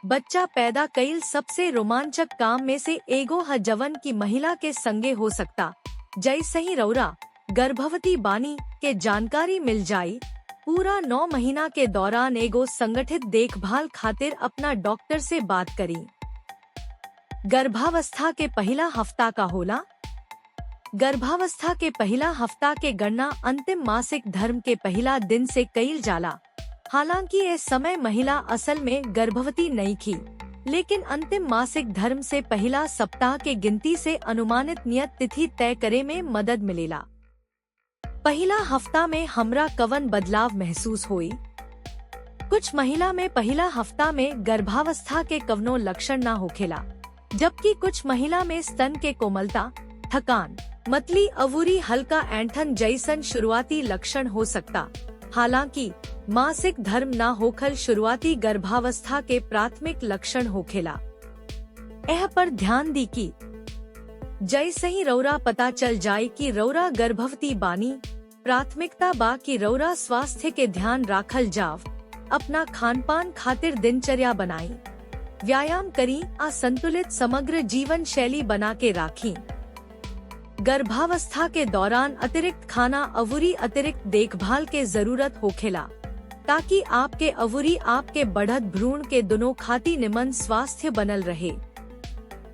बच्चा पैदा कईल सबसे रोमांचक काम में से एगो ह जवन की महिला के संगे हो सकता। जैसे ही रौरा गर्भवती बानी के जानकारी मिल जाई, पूरा 9 महीना के दौरान एगो संगठित देखभाल खातिर अपना डॉक्टर से बात करी। गर्भावस्था के पहला हफ्ता का होला। गर्भावस्था के पहला हफ्ता के गणना अंतिम मासिक धर्म के पहला दिन से कईल जाला। हालांकि इस समय महिला असल में गर्भवती नहीं थी, लेकिन अंतिम मासिक धर्म से पहला सप्ताह के गिनती से अनुमानित नियत तिथि तय करे में मदद मिलेला। पहला हफ्ता में हमरा कवन बदलाव महसूस हुई। कुछ महिला में पहला हफ्ता में गर्भावस्था के कवनो लक्षण न होखेला, जबकि कुछ महिला में स्तन के कोमलता, थकान, मतली अवूरी हल्का ऐंठन जैसन शुरुआती लक्षण हो सकता। हालांकि मासिक धर्म न होखल शुरुआती गर्भावस्था के प्राथमिक लक्षण होखेला। यह पर ध्यान दी कि जैसे ही रौरा पता चल जाए कि रौरा गर्भवती बानी, प्राथमिकता बा कि रौरा स्वास्थ्य के ध्यान राखल जाव। अपना खानपान खातिर दिनचर्या बनाई, व्यायाम करी आ संतुलित समग्र जीवन शैली बना के राखी। गर्भावस्था के दौरान अतिरिक्त खाना अवूरी अतिरिक्त देखभाल के जरूरत होखेला, ताकि आपके अवूरी आपके बढ़त भ्रूण के दोनों खाती निमन स्वास्थ्य बनल रहे।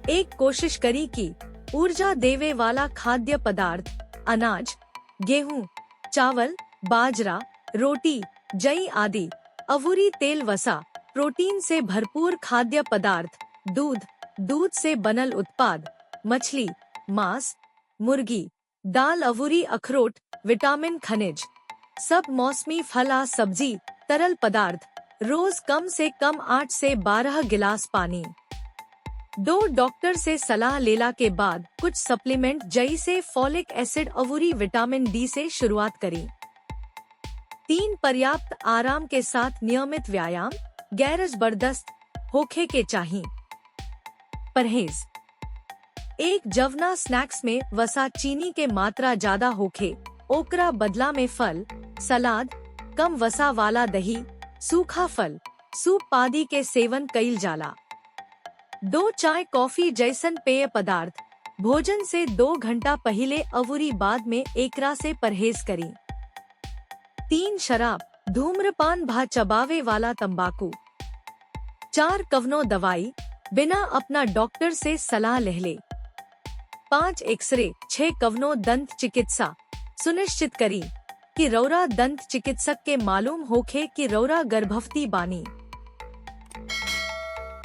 एक कोशिश करी कि ऊर्जा देवे वाला खाद्य पदार्थ, अनाज, गेहूं, चावल, बाजरा, रोटी, जई आदि, अवूरी तेल वसा, प्रोटीन से भरपूर खाद्य पदार्थ, दूध से बनल उत्पाद, मछली, मांस, मुर्गी, दाल, अवूरी अखरोट, विटामिन, खनिज, सब मौसमी फला, सब्जी, तरल पदार्थ, रोज कम से कम 8 से 12 गिलास पानी। 2 डॉक्टर से सलाह लेला के बाद कुछ सप्लीमेंट जैसे फॉलिक एसिड, अवूरी विटामिन डी से शुरुआत करें। 3 पर्याप्त आराम के साथ नियमित व्यायाम गैर जबरदस्त होखे के चाहिए। परहेज। एक जवना स्नैक्स में वसा चीनी के मात्रा ज्यादा होखे, ओकरा बदला में फल, सलाद, कम वसा वाला दही, सूखा फल, सूप आदि के सेवन कईल जाला। 2 चाय कॉफी जैसन पेय पदार्थ भोजन से 2 घंटा पहले अवूरी बाद में एकरा से परहेज करी। 3 शराब, धूम्रपान भा चबावे वाला तंबाकू। 4 कवनो दवाई बिना अपना डॉक्टर से सलाह लेले। 5 एक्सरे। 6 कवनो दंत चिकित्सा। सुनिश्चित करी कि रौरा दंत चिकित्सक के मालूम होखे कि रौरा गर्भवती बानी।